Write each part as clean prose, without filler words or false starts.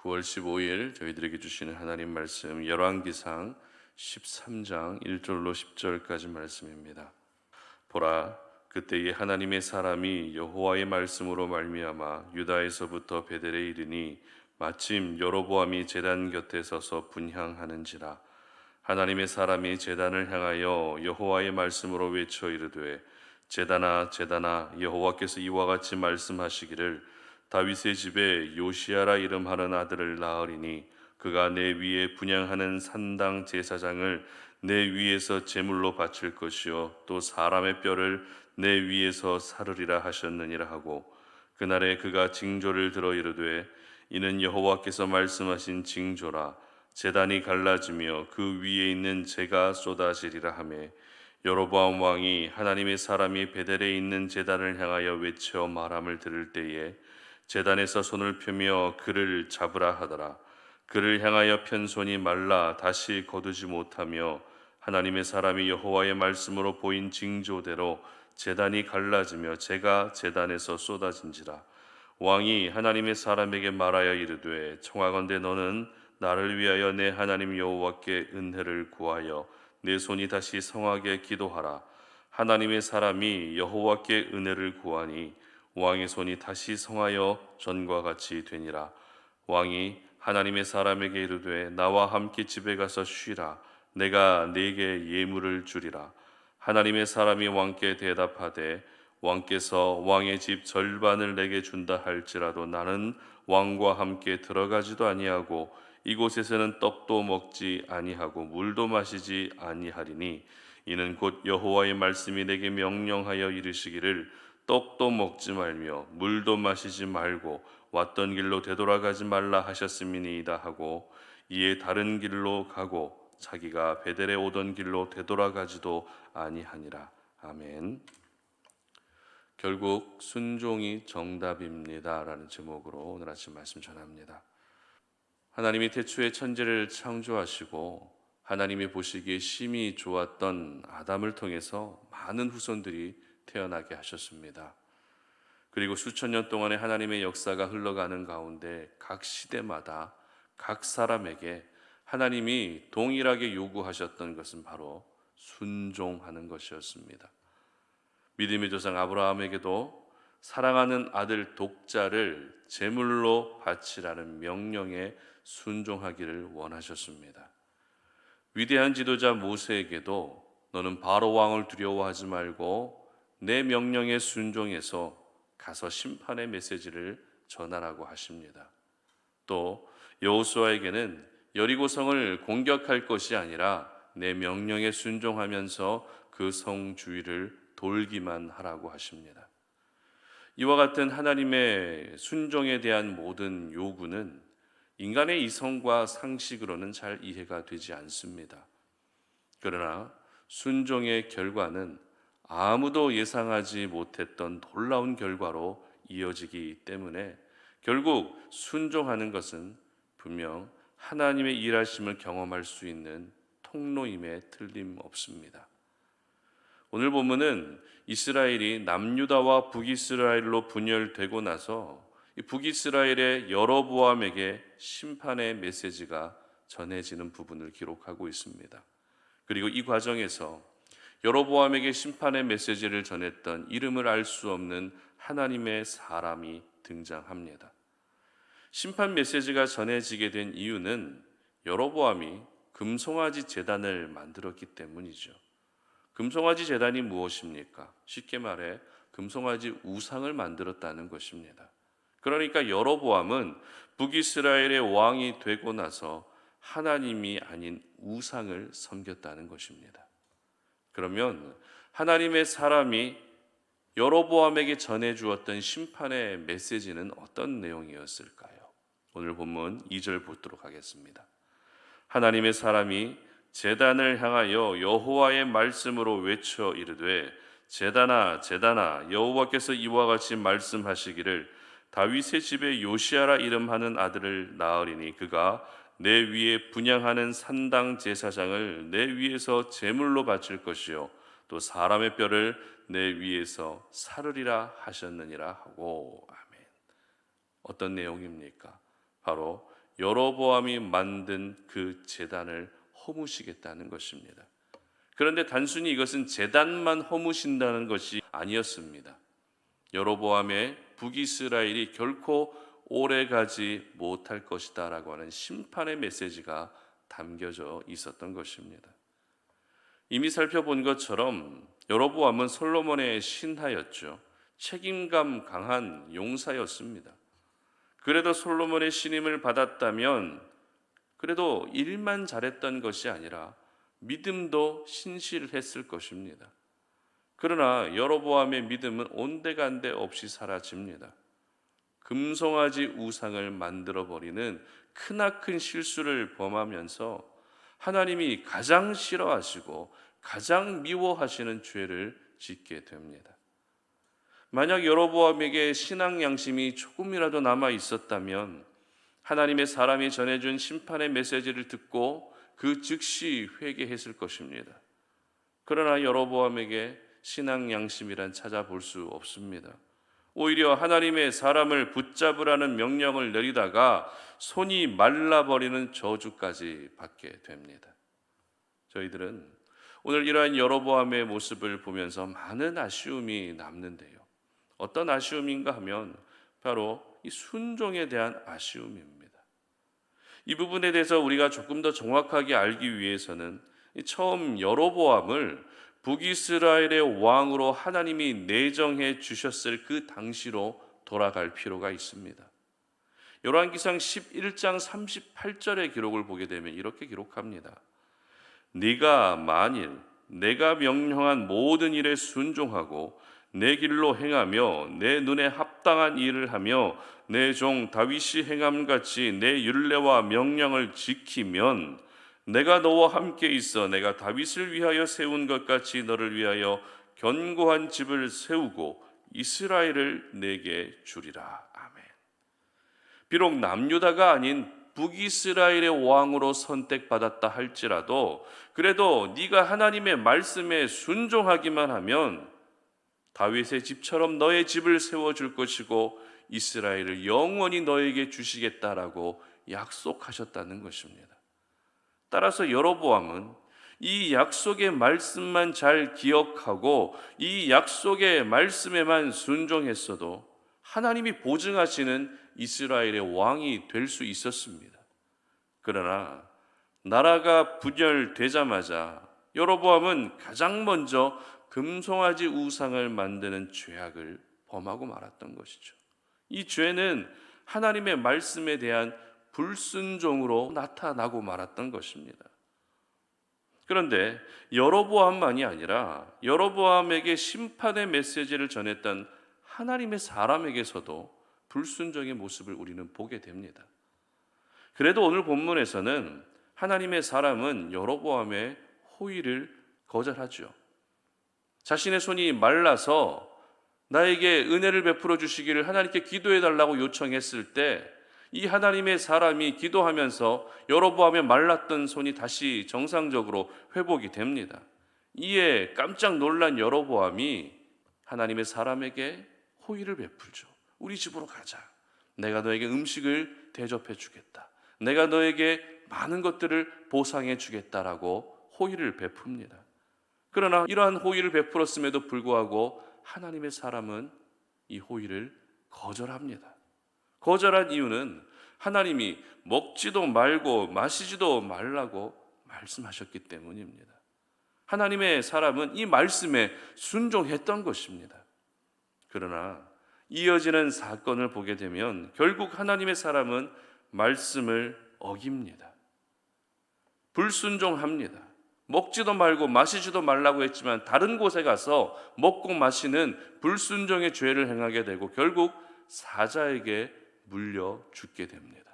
9월 15일 저희들에게 주시는 하나님 말씀 열왕기상 13장 1절로 10절까지 말씀입니다. 보라, 그때에 하나님의 사람이 여호와의 말씀으로 말미암아 유다에서부터 베델에 이르니 마침 여로보암이 제단 곁에 서서 분향하는지라. 하나님의 사람이 제단을 향하여 여호와의 말씀으로 외쳐 이르되, 제단아 제단아, 여호와께서 이와 같이 말씀하시기를, 다윗의 집에 요시야라 이름하는 아들을 낳으리니 그가 내 위에 분향하는 산당 제사장을 내 위에서 제물로 바칠 것이요 또 사람의 뼈를 내 위에서 사르리라 하셨느니라 하고, 그날에 그가 징조를 들어 이르되, 이는 여호와께서 말씀하신 징조라. 제단이 갈라지며 그 위에 있는 재가 쏟아지리라 하매, 여로보암 왕이 하나님의 사람이 베델에 있는 제단을 향하여 외쳐 말함을 들을 때에 제단에서 손을 펴며 그를 잡으라 하더라. 그를 향하여 편 손이 말라 다시 거두지 못하며 하나님의 사람이 여호와의 말씀으로 보인 징조대로 제단이 갈라지며 재가 제단에서 쏟아진지라. 왕이 하나님의 사람에게 말하여 이르되, 청하건대 너는 나를 위하여 내 하나님 여호와께 은혜를 구하여 내 손이 다시 성하게 기도하라. 하나님의 사람이 여호와께 은혜를 구하니 왕의 손이 다시 성하여 전과 같이 되니라. 왕이 하나님의 사람에게 이르되, 나와 함께 집에 가서 쉬라. 내가 네게 예물을 주리라. 하나님의 사람이 왕께 대답하되, 왕께서 왕의 집 절반을 내게 준다 할지라도 나는 왕과 함께 들어가지도 아니하고 이곳에서는 떡도 먹지 아니하고 물도 마시지 아니하리니, 이는 곧 여호와의 말씀이 내게 명령하여 이르시기를, 떡도 먹지 말며 물도 마시지 말고 왔던 길로 되돌아가지 말라 하셨음이니이다 하고, 이에 다른 길로 가고 자기가 베델에 오던 길로 되돌아가지도 아니하니라. 아멘. 결국 순종이 정답입니다 라는 제목으로 오늘 아침 말씀 전합니다. 하나님이 태초에 천지를 창조하시고 하나님이 보시기에 심히 좋았던 아담을 통해서 많은 후손들이 태어나게 하셨습니다. 그리고 수천 년 동안의 하나님의 역사가 흘러가는 가운데 각 시대마다 각 사람에게 하나님이 동일하게 요구하셨던 것은 바로 순종하는 것이었습니다. 믿음의 조상 아브라함에게도 사랑하는 아들 독자를 제물로 바치라는 명령에 순종하기를 원하셨습니다. 위대한 지도자 모세에게도 너는 바로 왕을 두려워하지 말고 내 명령에 순종해서 가서 심판의 메시지를 전하라고 하십니다. 또 여호수아에게는 여리고성을 공격할 것이 아니라 내 명령에 순종하면서 그 성 주위를 돌기만 하라고 하십니다. 이와 같은 하나님의 순종에 대한 모든 요구는 인간의 이성과 상식으로는 잘 이해가 되지 않습니다. 그러나 순종의 결과는 아무도 예상하지 못했던 놀라운 결과로 이어지기 때문에 결국 순종하는 것은 분명 하나님의 일하심을 경험할 수 있는 통로임에 틀림없습니다. 오늘 본문은 이스라엘이 남유다와 북이스라엘로 분열되고 나서 이 북이스라엘의 여로보암에게 심판의 메시지가 전해지는 부분을 기록하고 있습니다. 그리고 이 과정에서 여로보암에게 심판의 메시지를 전했던 이름을 알 수 없는 하나님의 사람이 등장합니다. 심판 메시지가 전해지게 된 이유는 여로보암이 금송아지 제단을 만들었기 때문이죠. 금송아지 제단이 무엇입니까? 쉽게 말해 금송아지 우상을 만들었다는 것입니다. 그러니까 여로보암은 북이스라엘의 왕이 되고 나서 하나님이 아닌 우상을 섬겼다는 것입니다. 그러면 하나님의 사람이 여로보암에게 전해주었던 심판의 메시지는 어떤 내용이었을까요? 오늘 본문 2절 보도록 하겠습니다. 하나님의 사람이 제단을 향하여 여호와의 말씀으로 외쳐 이르되, 제단아 제단아, 여호와께서 이와 같이 말씀하시기를, 다윗의 집에 요시야라 이름하는 아들을 낳으리니 그가 내 위에 분향하는 산당 제사장을 내 위에서 제물로 바칠 것이요 또 사람의 뼈를 내 위에서 사르리라 하셨느니라 하고. 아멘. 어떤 내용입니까? 바로 여로보암이 만든 그 제단을 허무시겠다는 것입니다. 그런데 단순히 이것은 제단만 허무신다는 것이 아니었습니다. 여로보암의 북이스라엘이 결코 오래가지 못할 것이다 라고 하는 심판의 메시지가 담겨져 있었던 것입니다. 이미 살펴본 것처럼 여로보암은 솔로몬의 신하였죠. 책임감 강한 용사였습니다. 그래도 솔로몬의 신임을 받았다면 그래도 일만 잘했던 것이 아니라 믿음도 신실했을 것입니다. 그러나 여로보암의 믿음은 온데간데 없이 사라집니다. 금송아지 우상을 만들어버리는 크나큰 실수를 범하면서 하나님이 가장 싫어하시고 가장 미워하시는 죄를 짓게 됩니다. 만약 여로보암에게 신앙 양심이 조금이라도 남아 있었다면 하나님의 사람이 전해준 심판의 메시지를 듣고 그 즉시 회개했을 것입니다. 그러나 여로보암에게 신앙 양심이란 찾아볼 수 없습니다. 오히려 하나님의 사람을 붙잡으라는 명령을 내리다가 손이 말라버리는 저주까지 받게 됩니다. 저희들은 오늘 이러한 여로보암의 모습을 보면서 많은 아쉬움이 남는데요. 어떤 아쉬움인가 하면 바로 이 순종에 대한 아쉬움입니다. 이 부분에 대해서 우리가 조금 더 정확하게 알기 위해서는 처음 여로보암을 북이스라엘의 왕으로 하나님이 내정해 주셨을 그 당시로 돌아갈 필요가 있습니다. 열왕기상 11장 38절의 기록을 보게 되면 이렇게 기록합니다. 네가 만일 내가 명령한 모든 일에 순종하고 내 길로 행하며 내 눈에 합당한 일을 하며 내 종 다윗이 행함같이 내 율례와 명령을 지키면 내가 너와 함께 있어 내가 다윗을 위하여 세운 것 같이 너를 위하여 견고한 집을 세우고 이스라엘을 내게 주리라. 아멘. 비록 남유다가 아닌 북이스라엘의 왕으로 선택받았다 할지라도 그래도 네가 하나님의 말씀에 순종하기만 하면 다윗의 집처럼 너의 집을 세워줄 것이고 이스라엘을 영원히 너에게 주시겠다라고 약속하셨다는 것입니다. 따라서 여로보암은 이 약속의 말씀만 잘 기억하고 이 약속의 말씀에만 순종했어도 하나님이 보증하시는 이스라엘의 왕이 될 수 있었습니다. 그러나 나라가 분열되자마자 여로보암은 가장 먼저 금송아지 우상을 만드는 죄악을 범하고 말았던 것이죠. 이 죄는 하나님의 말씀에 대한 불순종으로 나타나고 말았던 것입니다. 그런데 여로보암만이 아니라 여로보암에게 심판의 메시지를 전했던 하나님의 사람에게서도 불순종의 모습을 우리는 보게 됩니다. 그래도 오늘 본문에서는 하나님의 사람은 여로보암의 호의를 거절하죠. 자신의 손이 말라서 나에게 은혜를 베풀어 주시기를 하나님께 기도해 달라고 요청했을 때 이 하나님의 사람이 기도하면서 여로보암의 말랐던 손이 다시 정상적으로 회복이 됩니다. 이에 깜짝 놀란 여로보암이 하나님의 사람에게 호의를 베풀죠. 우리 집으로 가자. 내가 너에게 음식을 대접해 주겠다. 내가 너에게 많은 것들을 보상해 주겠다라고 호의를 베풉니다. 그러나 이러한 호의를 베풀었음에도 불구하고 하나님의 사람은 이 호의를 거절합니다. 거절한 이유는 하나님이 먹지도 말고 마시지도 말라고 말씀하셨기 때문입니다. 하나님의 사람은 이 말씀에 순종했던 것입니다. 그러나 이어지는 사건을 보게 되면 결국 하나님의 사람은 말씀을 어깁니다. 불순종합니다. 먹지도 말고 마시지도 말라고 했지만 다른 곳에 가서 먹고 마시는 불순종의 죄를 행하게 되고 결국 사자에게 물려 죽게 됩니다.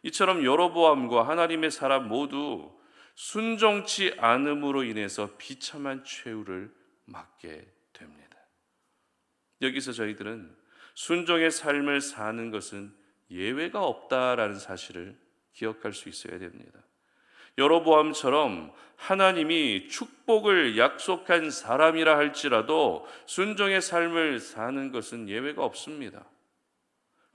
이처럼 여로보암과 하나님의 사람 모두 순종치 않음으로 인해서 비참한 최후를 맞게 됩니다. 여기서 저희들은 순종의 삶을 사는 것은 예외가 없다라는 사실을 기억할 수 있어야 됩니다. 여로보암처럼 하나님이 축복을 약속한 사람이라 할지라도 순종의 삶을 사는 것은 예외가 없습니다.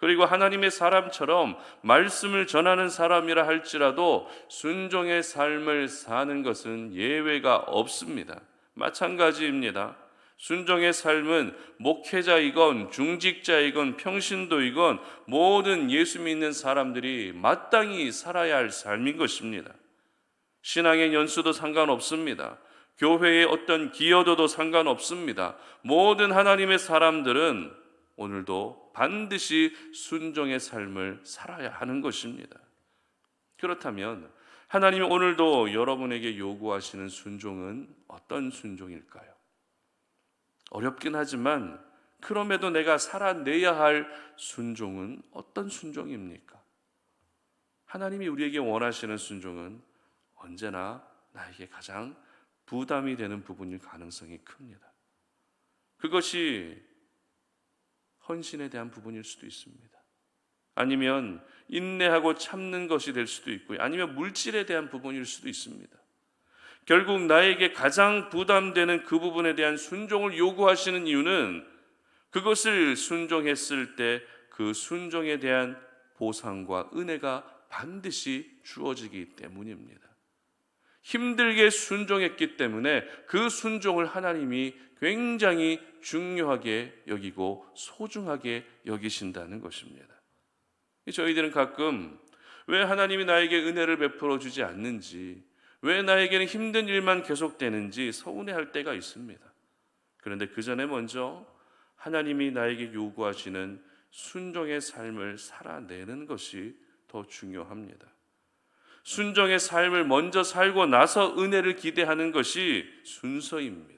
그리고 하나님의 사람처럼 말씀을 전하는 사람이라 할지라도 순종의 삶을 사는 것은 예외가 없습니다. 마찬가지입니다. 순종의 삶은 목회자이건 중직자이건 평신도이건 모든 예수 믿는 사람들이 마땅히 살아야 할 삶인 것입니다. 신앙의 연수도 상관없습니다. 교회의 어떤 기여도도 상관없습니다. 모든 하나님의 사람들은 오늘도 반드시 순종의 삶을 살아야 하는 것입니다. 그렇다면 하나님이 오늘도 여러분에게 요구하시는 순종은 어떤 순종일까요? 어렵긴 하지만 그럼에도 내가 살아내야 할 순종은 어떤 순종입니까? 하나님이 우리에게 원하시는 순종은 언제나 나에게 가장 부담이 되는 부분일 가능성이 큽니다. 그것이 헌신에 대한 부분일 수도 있습니다. 아니면 인내하고 참는 것이 될 수도 있고요. 아니면 물질에 대한 부분일 수도 있습니다. 결국 나에게 가장 부담되는 그 부분에 대한 순종을 요구하시는 이유는 그것을 순종했을 때 그 순종에 대한 보상과 은혜가 반드시 주어지기 때문입니다. 힘들게 순종했기 때문에 그 순종을 하나님이 굉장히 중요하게 여기고 소중하게 여기신다는 것입니다. 저희들은 가끔 왜 하나님이 나에게 은혜를 베풀어 주지 않는지, 왜 나에게는 힘든 일만 계속되는지 서운해할 때가 있습니다. 그런데 그 전에 먼저 하나님이 나에게 요구하시는 순종의 삶을 살아내는 것이 더 중요합니다. 순종의 삶을 먼저 살고 나서 은혜를 기대하는 것이 순서입니다.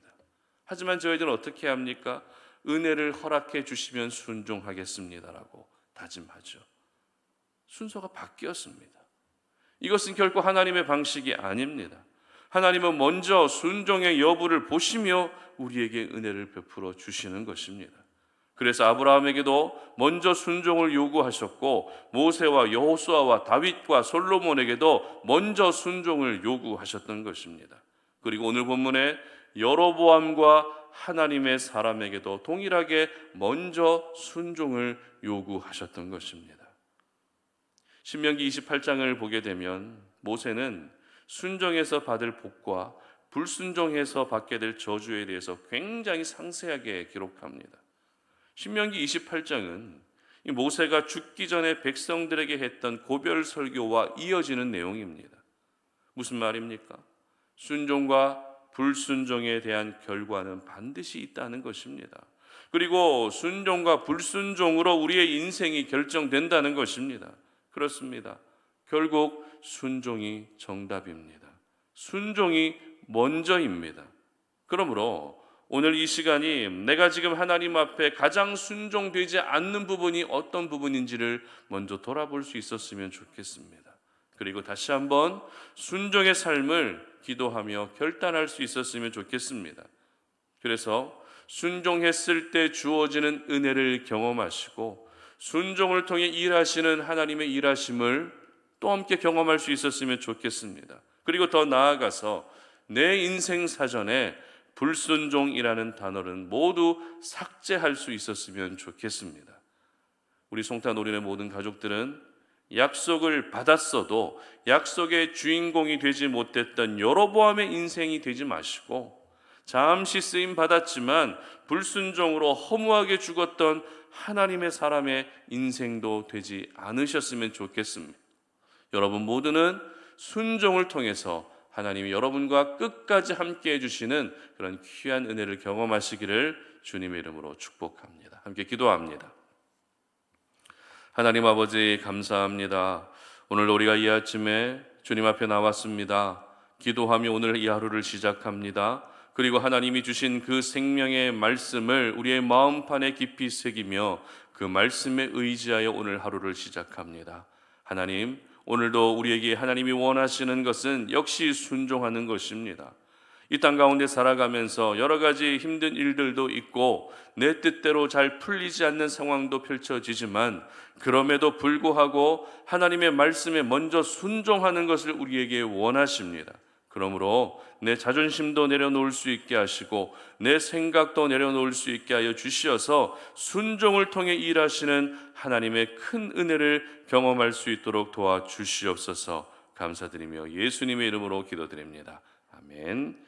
하지만 저희들은 어떻게 합니까? 은혜를 허락해 주시면 순종하겠습니다라고 다짐하죠. 순서가 바뀌었습니다. 이것은 결코 하나님의 방식이 아닙니다. 하나님은 먼저 순종의 여부를 보시며 우리에게 은혜를 베풀어 주시는 것입니다. 그래서 아브라함에게도 먼저 순종을 요구하셨고 모세와 여호수아와 다윗과 솔로몬에게도 먼저 순종을 요구하셨던 것입니다. 그리고 오늘 본문에 여로보암과 하나님의 사람에게도 동일하게 먼저 순종을 요구하셨던 것입니다. 신명기 28장을 보게 되면 모세는 순종해서 받을 복과 불순종해서 받게 될 저주에 대해서 굉장히 상세하게 기록합니다. 신명기 28장은 모세가 죽기 전에 백성들에게 했던 고별 설교와 이어지는 내용입니다. 무슨 말입니까? 순종과 불순종에 대한 결과는 반드시 있다는 것입니다. 그리고 순종과 불순종으로 우리의 인생이 결정된다는 것입니다. 그렇습니다. 결국 순종이 정답입니다. 순종이 먼저입니다. 그러므로 오늘 이 시간이 내가 지금 하나님 앞에 가장 순종되지 않는 부분이 어떤 부분인지를 먼저 돌아볼 수 있었으면 좋겠습니다. 그리고 다시 한번 순종의 삶을 기도하며 결단할 수 있었으면 좋겠습니다. 그래서 순종했을 때 주어지는 은혜를 경험하시고 순종을 통해 일하시는 하나님의 일하심을 또 함께 경험할 수 있었으면 좋겠습니다. 그리고 더 나아가서 내 인생 사전에 불순종이라는 단어는 모두 삭제할 수 있었으면 좋겠습니다. 우리 송탄오리의 모든 가족들은 약속을 받았어도 약속의 주인공이 되지 못했던 여로보암의 인생이 되지 마시고 잠시 쓰임 받았지만 불순종으로 허무하게 죽었던 하나님의 사람의 인생도 되지 않으셨으면 좋겠습니다. 여러분 모두는 순종을 통해서 하나님이 여러분과 끝까지 함께 해주시는 그런 귀한 은혜를 경험하시기를 주님의 이름으로 축복합니다. 함께 기도합니다. 하나님 아버지 감사합니다. 오늘 우리가 이 아침에 주님 앞에 나왔습니다. 기도하며 오늘 이 하루를 시작합니다. 그리고 하나님이 주신 그 생명의 말씀을 우리의 마음판에 깊이 새기며 그 말씀에 의지하여 오늘 하루를 시작합니다. 하나님, 오늘도 우리에게 하나님이 원하시는 것은 역시 순종하는 것입니다. 이 땅 가운데 살아가면서 여러 가지 힘든 일들도 있고 내 뜻대로 잘 풀리지 않는 상황도 펼쳐지지만 그럼에도 불구하고 하나님의 말씀에 먼저 순종하는 것을 우리에게 원하십니다. 그러므로 내 자존심도 내려놓을 수 있게 하시고 내 생각도 내려놓을 수 있게 하여 주시어서 순종을 통해 일하시는 하나님의 큰 은혜를 경험할 수 있도록 도와주시옵소서. 감사드리며 예수님의 이름으로 기도드립니다. 아멘.